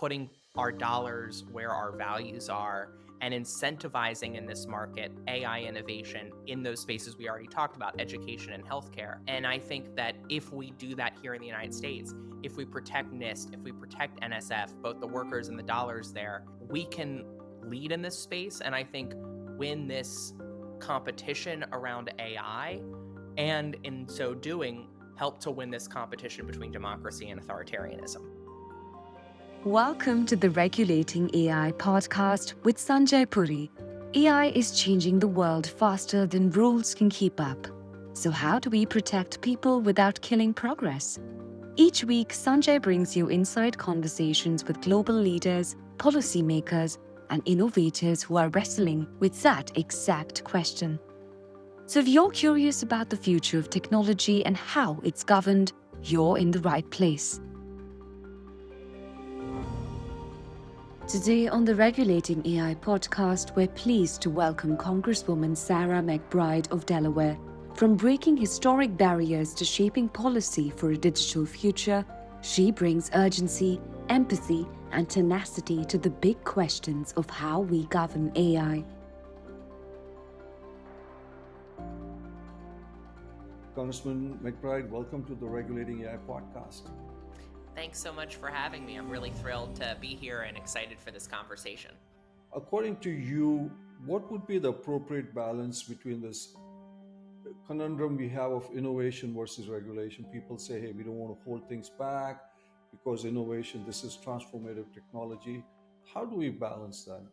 putting our dollars where our values are and incentivizing in this market AI innovation in those spaces we already talked about, education and healthcare. And I think that if we do that here in the United States, if we protect NIST, if we protect NSF, both the workers and the dollars there, we can lead in this space. And I think win this competition around AI, and in so doing, help to win this competition between democracy and authoritarianism. Welcome to the Regulating AI podcast with Sanjay Puri. AI is changing the world faster than rules can keep up. So how do we protect people without killing progress? Each week, Sanjay brings you inside conversations with global leaders, policymakers, and innovators who are wrestling with that exact question. So if you're curious about the future of technology and how it's governed, you're in the right place. Today on the Regulating AI podcast, we're pleased to welcome Congresswoman Sarah McBride of Delaware. From breaking historic barriers to shaping policy for a digital future, she brings urgency, empathy, and tenacity to the big questions of how we govern AI. Congressman McBride, welcome to the Regulating AI podcast. Thanks so much for having me. I'm really thrilled to be here and excited for this conversation. According to you, what would be the appropriate balance between this conundrum we have of innovation versus regulation? People say, hey, we don't want to hold things back because innovation, this is transformative technology. How do we balance that,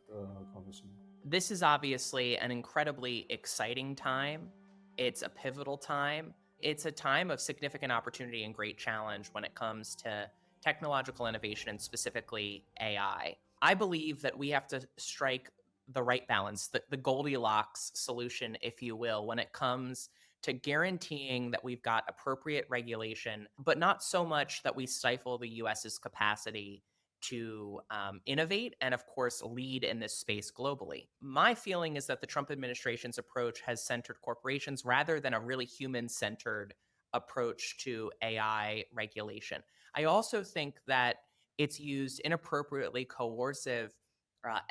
Congressman? This is obviously an incredibly exciting time. It's a pivotal time. It's a time of significant opportunity and great challenge when it comes to technological innovation and specifically AI. I believe that we have to strike the right balance, the Goldilocks solution, if you will, when it comes to guaranteeing that we've got appropriate regulation, but not so much that we stifle the US's capacity to innovate and, of course, lead in this space globally. My feeling is that the Trump administration's approach has centered corporations rather than a really human-centered approach to AI regulation. I also think that it's used inappropriately coercive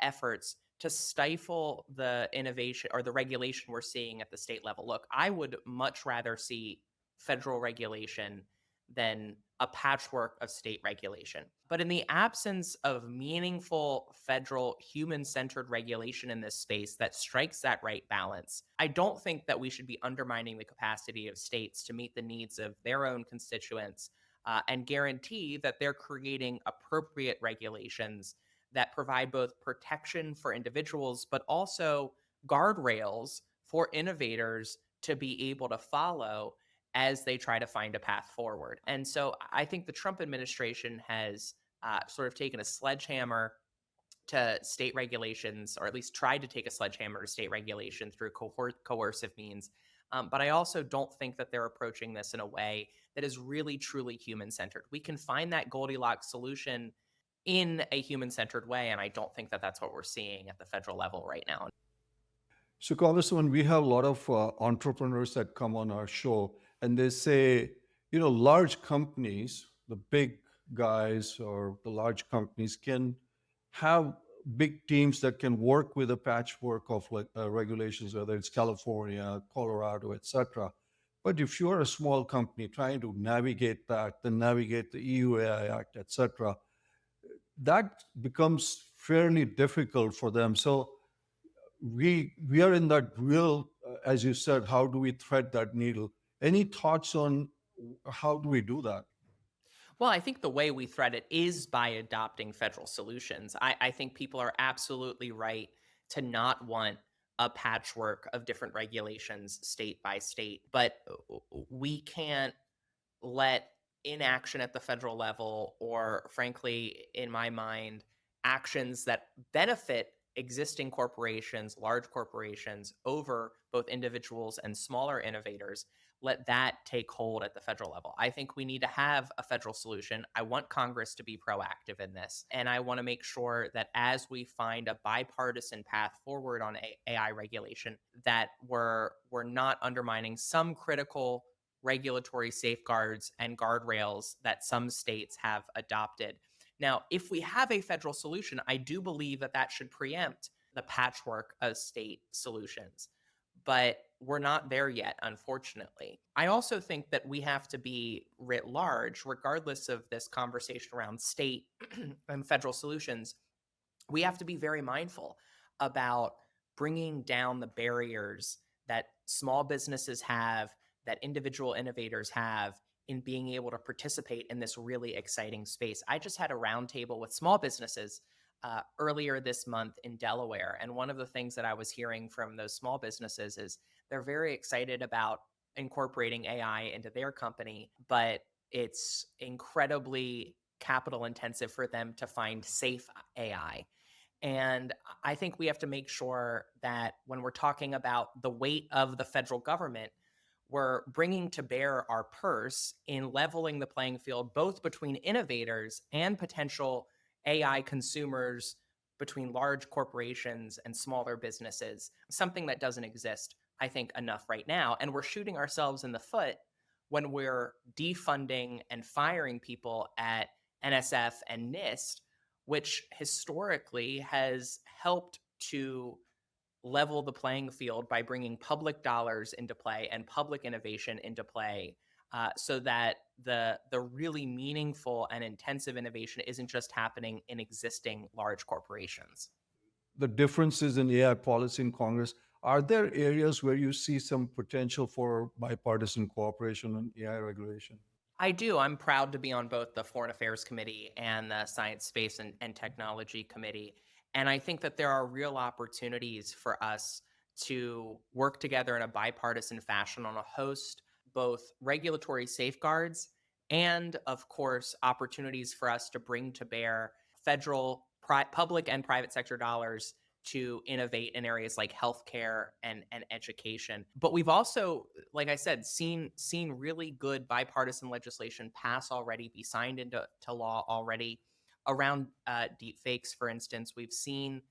efforts to stifle the innovation or the regulation we're seeing at the state level. Look, I would much rather see federal regulation than a patchwork of state regulation. But in the absence of meaningful federal human centered regulation in this space that strikes that right balance, I don't think that we should be undermining the capacity of states to meet the needs of their own constituents and guarantee that they're creating appropriate regulations that provide both protection for individuals, but also guardrails for innovators to be able to follow as they try to find a path forward. And so I think the Trump administration has sort of taken a sledgehammer to state regulations, or at least tried to take a sledgehammer to state regulation through coercive means. But I also don't think that they're approaching this in a way that is really, truly human centered. We can find that Goldilocks solution in a human centered way. And I don't think that that's what we're seeing at the federal level right now. So, Congressman, we have a lot of entrepreneurs that come on our show and they say, large companies, the big guys or the large companies can have big teams that can work with a patchwork of regulations, whether it's California, Colorado, etc. But if you're a small company trying to navigate that, then navigate the EU AI Act, etc., that becomes fairly difficult for them. So we are in that real, as you said, how do we thread that needle? Any thoughts on how do we do that? Well, I think the way we thread it is by adopting federal solutions. I think people are absolutely right to not want a patchwork of different regulations state by state, but we can't let inaction at the federal level, or frankly, in my mind, actions that benefit existing corporations, large corporations, over both individuals and smaller innovators, let that take hold at the federal level. I think we need to have a federal solution. I want Congress to be proactive in this. And I want to make sure that as we find a bipartisan path forward on AI regulation, that we're not undermining some critical regulatory safeguards and guardrails that some states have adopted. Now, if we have a federal solution, I do believe that that should preempt the patchwork of state solutions. But we're not there yet, unfortunately. I also think that we have to be writ large, regardless of this conversation around state and federal solutions, we have to be very mindful about bringing down the barriers that small businesses have, that individual innovators have in being able to participate in this really exciting space. I just had a roundtable with small businesses earlier this month in Delaware. And one of the things that I was hearing from those small businesses is they're very excited about incorporating AI into their company, but it's incredibly capital intensive for them to find safe AI. And I think we have to make sure that when we're talking about the weight of the federal government, we're bringing to bear our purse in leveling the playing field, both between innovators and potential AI consumers, between large corporations and smaller businesses, something that doesn't exist, I think, enough right now. And we're shooting ourselves in the foot when we're defunding and firing people at NSF and NIST, which historically has helped to level the playing field by bringing public dollars into play and public innovation into play, so that the really meaningful and intensive innovation isn't just happening in existing large corporations. The differences in AI policy in Congress, are there areas where you see some potential for bipartisan cooperation on AI regulation? I do. I'm proud to be on both the Foreign Affairs Committee and the Science, Space, and Technology Committee. And I think that there are real opportunities for us to work together in a bipartisan fashion on a host, both regulatory safeguards and, of course, opportunities for us to bring to bear federal, public, and private sector dollars to innovate in areas like healthcare and education. But we've also, like I said, seen really good bipartisan legislation pass already, be signed into law already around deep fakes. For instance, we've seen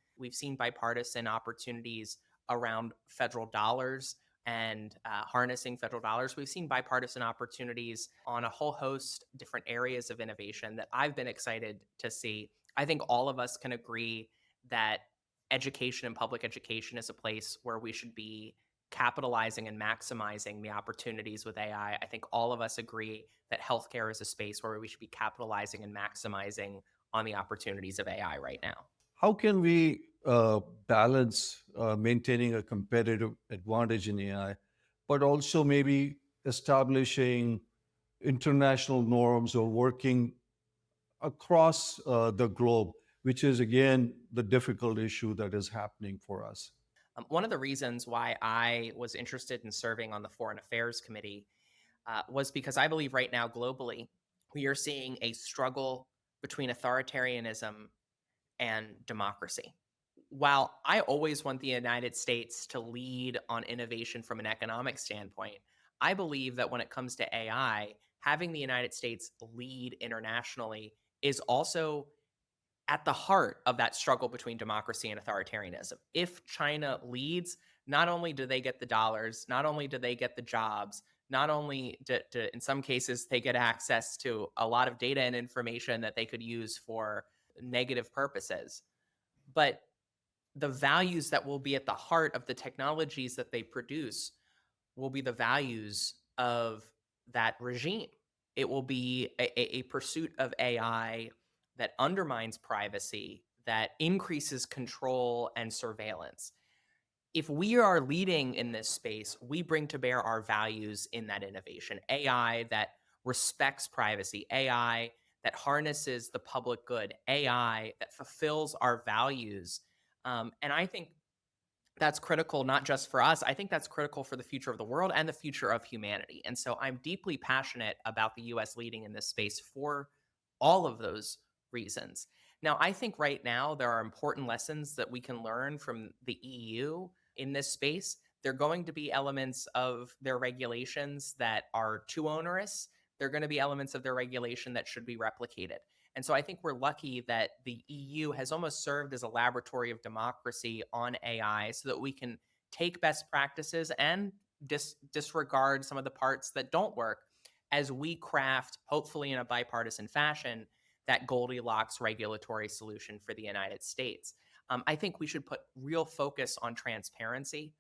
bipartisan opportunities around federal dollars and harnessing federal dollars. We've seen bipartisan opportunities on a whole host of different areas of innovation that I've been excited to see. I think all of us can agree that education and public education is a place where we should be capitalizing and maximizing the opportunities with AI. I think all of us agree that healthcare is a space where we should be capitalizing and maximizing on the opportunities of AI right now. How can we balance maintaining a competitive advantage in AI, but also maybe establishing international norms or working across the globe, which is again the difficult issue that is happening for us? One of the reasons why I was interested in serving on the Foreign Affairs Committee was because I believe right now globally we are seeing a struggle between authoritarianism and democracy. While I always want the United States to lead on innovation from an economic standpoint, I believe that when it comes to AI, having the United States lead internationally is also at the heart of that struggle between democracy and authoritarianism. If China leads, not only do they get the dollars, not only do they get the jobs, not only in some cases they get access to a lot of data and information that they could use for negative purposes, but the values that will be at the heart of the technologies that they produce will be the values of that regime. It will be a pursuit of AI that undermines privacy, that increases control and surveillance. If we are leading in this space, we bring to bear our values in that innovation. AI that respects privacy, AI that harnesses the public good, AI that fulfills our values. And I think that's critical not just for us. I think that's critical for the future of the world and the future of humanity. And so I'm deeply passionate about the US leading in this space for all of those reasons. Now, I think right now there are important lessons that we can learn from the EU in this space. There are going to be elements of their regulations that are too onerous. There are going to be elements of their regulation that should be replicated. And so I think we're lucky that the EU has almost served as a laboratory of democracy on AI so that we can take best practices and disregard some of the parts that don't work as we craft, hopefully in a bipartisan fashion, that Goldilocks regulatory solution for the United States. I think we should put real focus on transparency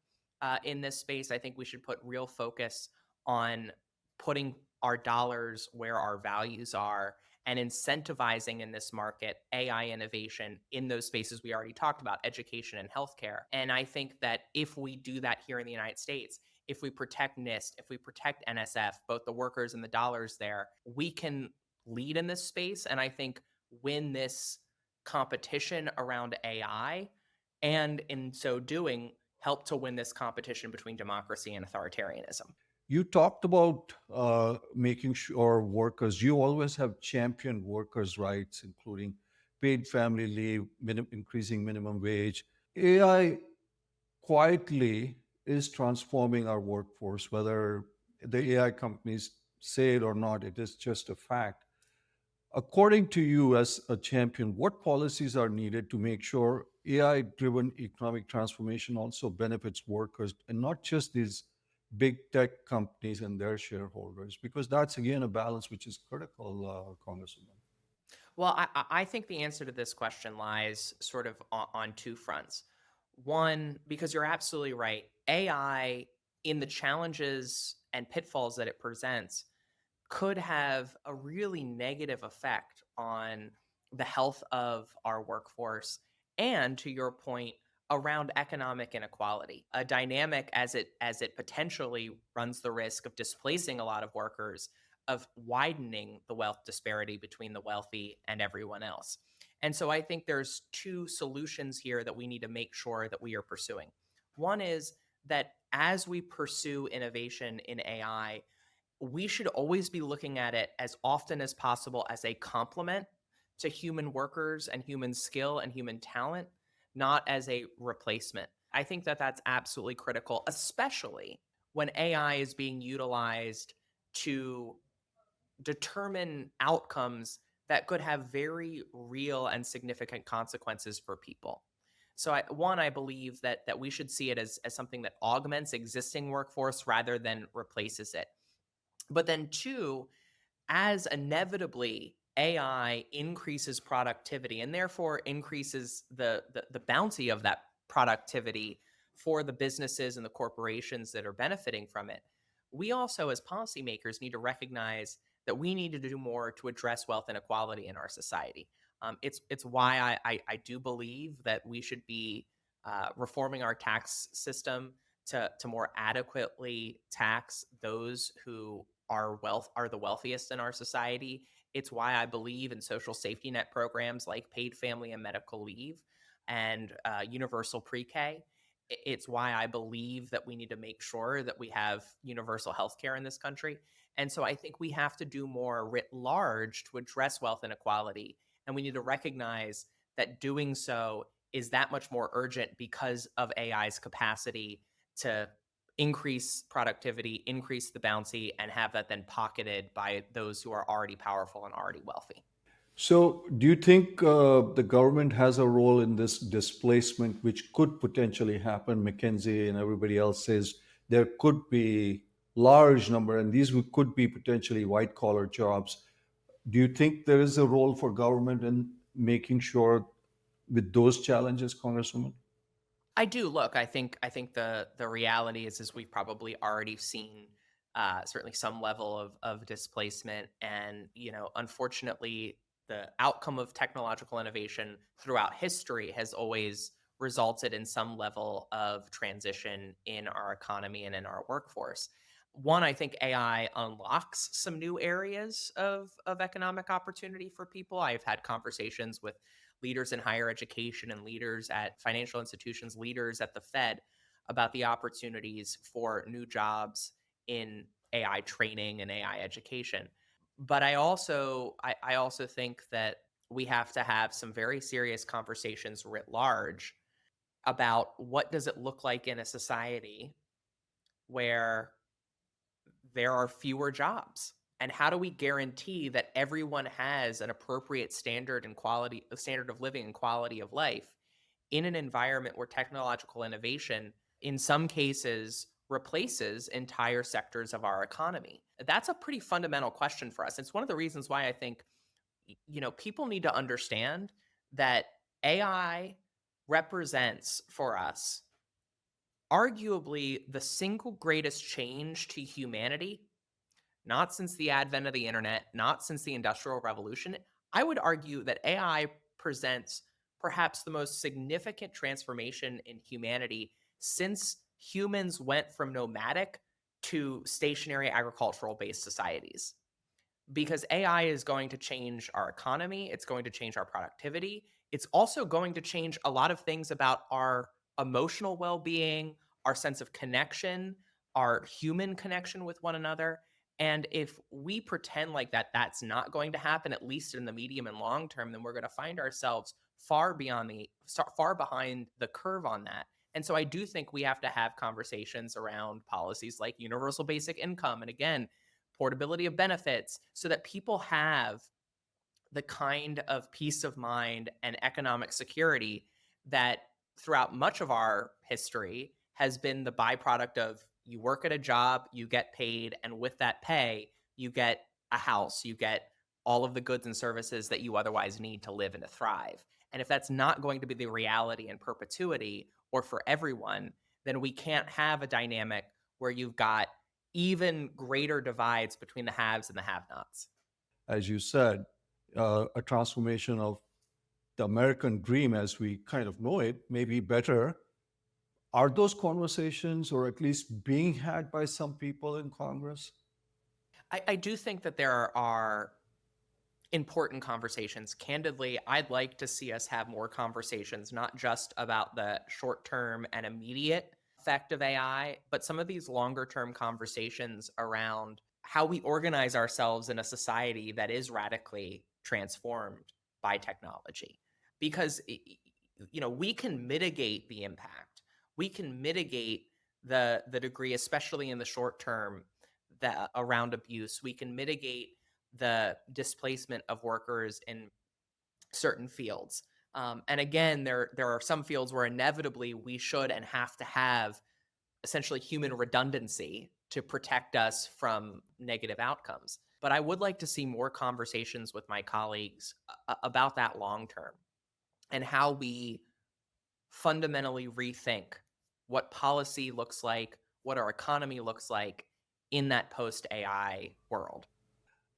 in this space. I think we should put real focus on putting our dollars where our values are and incentivizing in this market AI innovation in those spaces we already talked about, education and healthcare. And I think that if we do that here in the United States, if we protect NIST, if we protect NSF, both the workers and the dollars there, we can lead in this space. And I think win this competition around AI. And in so doing, help to win this competition between democracy and authoritarianism. You talked about making sure workers, you always have championed workers' rights, including paid family leave, increasing minimum wage. AI quietly is transforming our workforce, whether the AI companies say it or not, it is just a fact. According to you, as a champion, what policies are needed to make sure AI driven economic transformation also benefits workers and not just these big tech companies and their shareholders? Because that's, again, a balance which is critical, Congresswoman. Well, I think the answer to this question lies sort of on two fronts. One, because you're absolutely right, AI, in the challenges and pitfalls that it presents, could have a really negative effect on the health of our workforce and, to your point, around economic inequality, a dynamic as it potentially runs the risk of displacing a lot of workers, of widening the wealth disparity between the wealthy and everyone else. And so I think there's two solutions here that we need to make sure that we are pursuing. One is that as we pursue innovation in AI, we should always be looking at it as often as possible as a complement to human workers and human skill and human talent, not as a replacement. I think that that's absolutely critical, especially when AI is being utilized to determine outcomes that could have very real and significant consequences for people. So, I believe that we should see it as something that augments existing workforce rather than replaces it. But then, two, as inevitably AI increases productivity and therefore increases the bounty of that productivity for the businesses and the corporations that are benefiting from it, we also, as policymakers, need to recognize that we need to do more to address wealth inequality in our society. It's why I do believe that we should be reforming our tax system to more adequately tax those who are the wealthiest in our society. It's why I believe in social safety net programs like paid family and medical leave and universal pre-K. It's why I believe that we need to make sure that we have universal health care in this country. And so I think we have to do more writ large to address wealth inequality. And we need to recognize that doing so is that much more urgent because of AI's capacity to increase productivity, increase the bouncy, and have that then pocketed by those who are already powerful and already wealthy. So, do you think the government has a role in this displacement, which could potentially happen? McKinsey and everybody else says there could be large number, and these could be potentially white collar jobs. Do you think there is a role for government in making sure with those challenges, Congresswoman? I do. Look, I think the reality is we've probably already seen certainly some level of displacement, and unfortunately, the outcome of technological innovation throughout history has always resulted in some level of transition in our economy and in our workforce. One, I think AI unlocks some new areas of economic opportunity for people. I've had conversations with leaders in higher education and leaders at financial institutions, leaders at the Fed about the opportunities for new jobs in AI training and AI education. But I also think that we have to have some very serious conversations writ large about what does it look like in a society where there are fewer jobs, and how do we guarantee that everyone has an appropriate standard and quality, a standard of living and quality of life in an environment where technological innovation in some cases replaces entire sectors of our economy? That's a pretty fundamental question for us. It's one of the reasons why I think people need to understand that AI represents for us arguably the single greatest change to humanity, not since the advent of the internet, not since the Industrial Revolution. I would argue that AI presents perhaps the most significant transformation in humanity since humans went from nomadic to stationary agricultural based societies, because AI is going to change our economy, it's going to change our productivity. It's also going to change a lot of things about our emotional well-being, our sense of connection, our human connection with one another. And if we pretend like that's not going to happen, at least in the medium and long term, then we're going to find ourselves far behind the curve on that. And so I do think we have to have conversations around policies like universal basic income, and again, portability of benefits, so that people have the kind of peace of mind and economic security that throughout much of our history has been the byproduct of: you work at a job, you get paid, and with that pay, you get a house, you get all of the goods and services that you otherwise need to live and to thrive. And if that's not going to be the reality in perpetuity or for everyone, then we can't have a dynamic where you've got even greater divides between the haves and the have nots. As you said, a transformation of the American dream as we kind of know it may be better. Are those conversations, or at least being had by some people in Congress? I do think that there are important conversations. Candidly, I'd like to see us have more conversations, not just about the short term and immediate effect of AI, but some of these longer term conversations around how we organize ourselves in a society that is radically transformed by technology. Because we can mitigate the impact. We can mitigate the degree, especially in the short term, that around abuse. We can mitigate the displacement of workers in certain fields. And again, there are some fields where inevitably we should and have to have essentially human redundancy to protect us from negative outcomes. But I would like to see more conversations with my colleagues about that long term, and how we fundamentally rethink what policy looks like, what our economy looks like in that post AI world.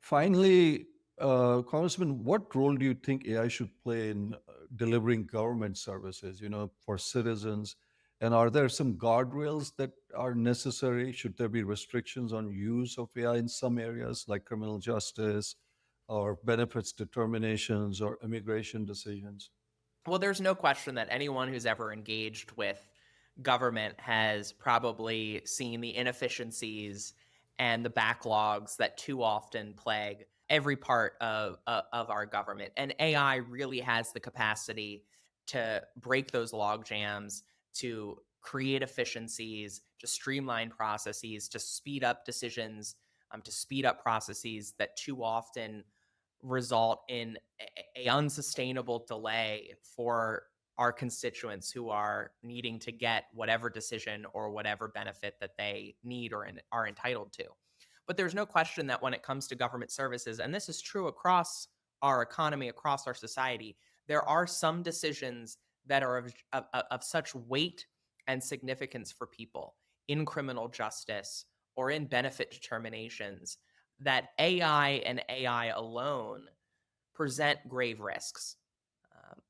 Finally, Congressman, what role do you think AI should play in delivering government services, for citizens? And are there some guardrails that are necessary? Should there be restrictions on use of AI in some areas, like criminal justice or benefits determinations or immigration decisions? Well, there's no question that anyone who's ever engaged with government has probably seen the inefficiencies and the backlogs that too often plague every part of our government. And AI really has the capacity to break those log jams, to create efficiencies, to streamline processes, to speed up decisions, to speed up processes that too often result in a unsustainable delay for our constituents who are needing to get whatever decision or whatever benefit that they need or are entitled to. But there's no question that when it comes to government services, and this is true across our economy, across our society, there are some decisions that are of such weight and significance for people in criminal justice or in benefit determinations that AI and AI alone present grave risks.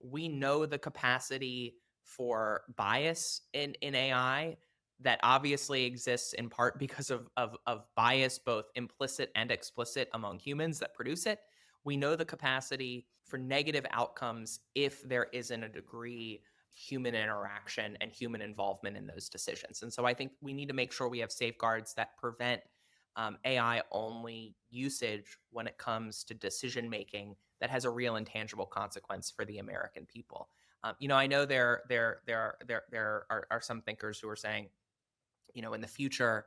We know the capacity for bias in AI that obviously exists in part because of bias, both implicit and explicit, among humans that produce it. We know the capacity for negative outcomes if there isn't a degree human interaction and human involvement in those decisions. And so I think we need to make sure we have safeguards that prevent AI only usage when it comes to decision making that has a real and tangible consequence for the American people. I know there are some thinkers who are saying, in the future,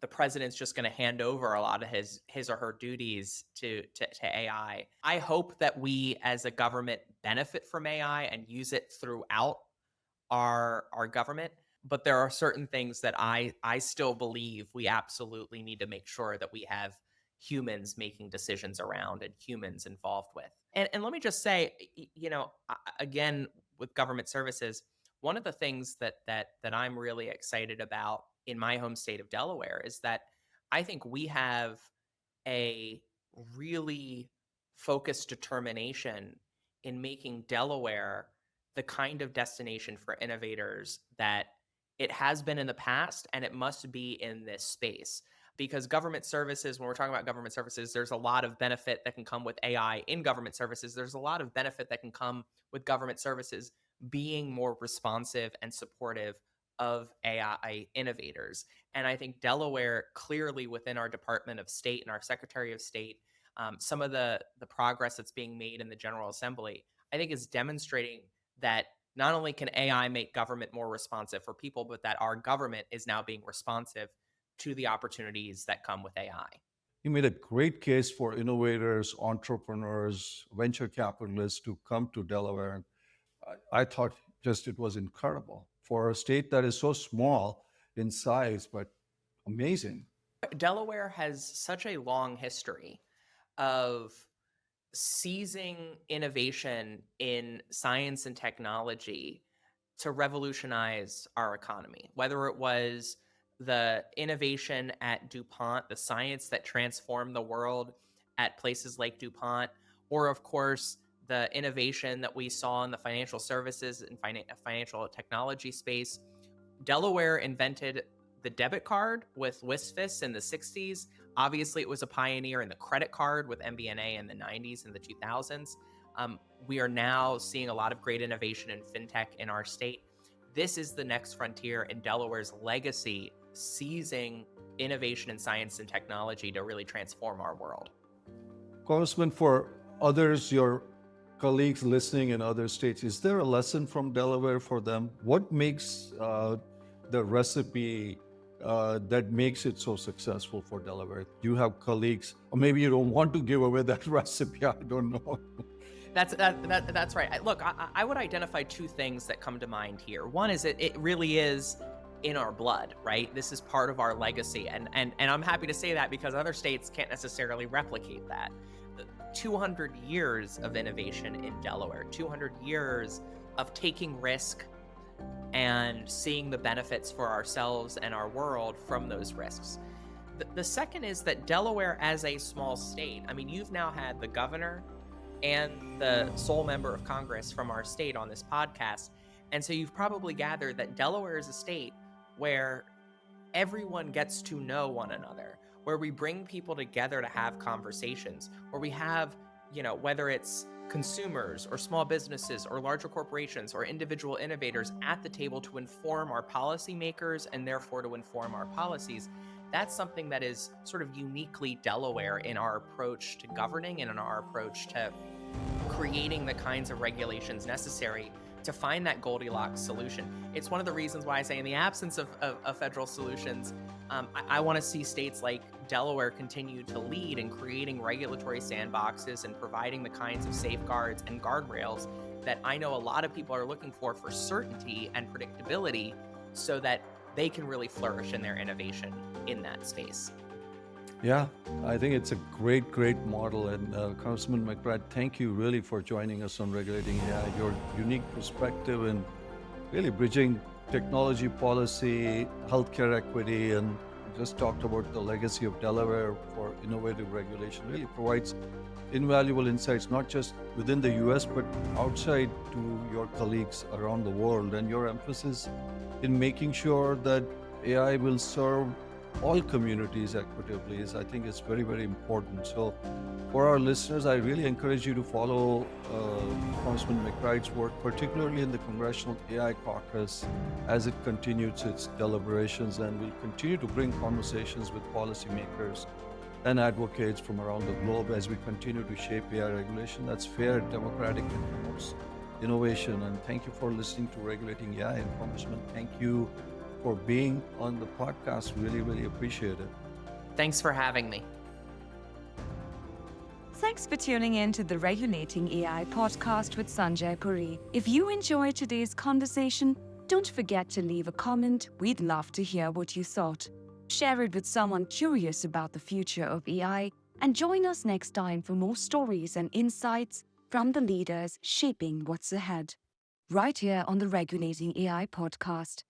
the president's just going to hand over a lot of his or her duties to AI. I hope that we as a government benefit from AI and use it throughout our government. But there are certain things that I still believe we absolutely need to make sure that we have humans making decisions around and humans involved with. And let me just say, again, with government services, one of the things that I'm really excited about in my home state of Delaware is that I think we have a really focused determination in making Delaware the kind of destination for innovators that it has been in the past and it must be in this space. Because government services, when we're talking about government services, there's a lot of benefit that can come with AI in government services. There's a lot of benefit that can come with government services being more responsive and supportive of AI innovators. And I think Delaware, clearly within our Department of State and our Secretary of State, some of the progress that's being made in the General Assembly, I think is demonstrating that not only can AI make government more responsive for people, but that our government is now being responsive to the opportunities that come with AI. You made a great case for innovators, entrepreneurs, venture capitalists to come to Delaware. And I thought just it was incredible for a state that is so small in size, but amazing. Delaware has such a long history of seizing innovation in science and technology to revolutionize our economy, whether it was the innovation at DuPont, the science that transformed the world at places like DuPont, or of course, the innovation that we saw in the financial services and financial technology space. Delaware invented the debit card with WSFS in the 60s. Obviously, it was a pioneer in the credit card with MBNA in the 90s and the 2000s. We are now seeing a lot of great innovation in fintech in our state. This is the next frontier in Delaware's legacy, seizing innovation in science and technology to really transform our world. Congressman, for others, your colleagues listening in other states, is there a lesson from Delaware for them? What makes the recipe that makes it so successful for Delaware? Do you have colleagues, or maybe you don't want to give away that recipe? I don't know. That's right. Look, I would identify two things that come to mind here. One is it really is in our blood, right? This is part of our legacy, and I'm happy to say that because other states can't necessarily replicate that. 200 years of innovation in Delaware, 200 years of taking risk and seeing the benefits for ourselves and our world from those risks. The second is that Delaware as a small state, I mean, you've now had the governor and the sole member of Congress from our state on this podcast. And so you've probably gathered that Delaware is a state where everyone gets to know one another, where we bring people together to have conversations, where we have, whether it's consumers or small businesses or larger corporations or individual innovators at the table to inform our policymakers and therefore to inform our policies. That's something that is sort of uniquely Delaware in our approach to governing and in our approach to creating the kinds of regulations necessary to find that Goldilocks solution. It's one of the reasons why I say in the absence of federal solutions, I want to see states like Delaware continue to lead in creating regulatory sandboxes and providing the kinds of safeguards and guardrails that I know a lot of people are looking for certainty and predictability so that they can really flourish in their innovation in that space. Yeah, I think it's a great model. And Congressman McBride, thank you really for joining us on Regulating AI, your unique perspective and really bridging technology policy, healthcare equity, and just talked about the legacy of Delaware for innovative regulation. Really provides invaluable insights, not just within the US, but outside to your colleagues around the world. And your emphasis in making sure that AI will serve all communities equitably I think is very important. So for our listeners, I really encourage you to follow Congressman McBride's work, particularly in the Congressional AI Caucus as it continues its deliberations, and will continue to bring conversations with policymakers and advocates from around the globe as we continue to shape AI regulation that's fair, democratic, and promotes innovation. And thank you for listening to Regulating AI. And Congressman, thank you for being on the podcast. Really appreciate it. Thanks for having me. Thanks for tuning in to the Regulating AI podcast with Sanjay Puri. If you enjoyed today's conversation, don't forget to leave a comment. We'd love to hear what you thought. Share it with someone curious about the future of AI, And join us next time for more stories and insights from the leaders shaping what's ahead, right here on the Regulating AI podcast.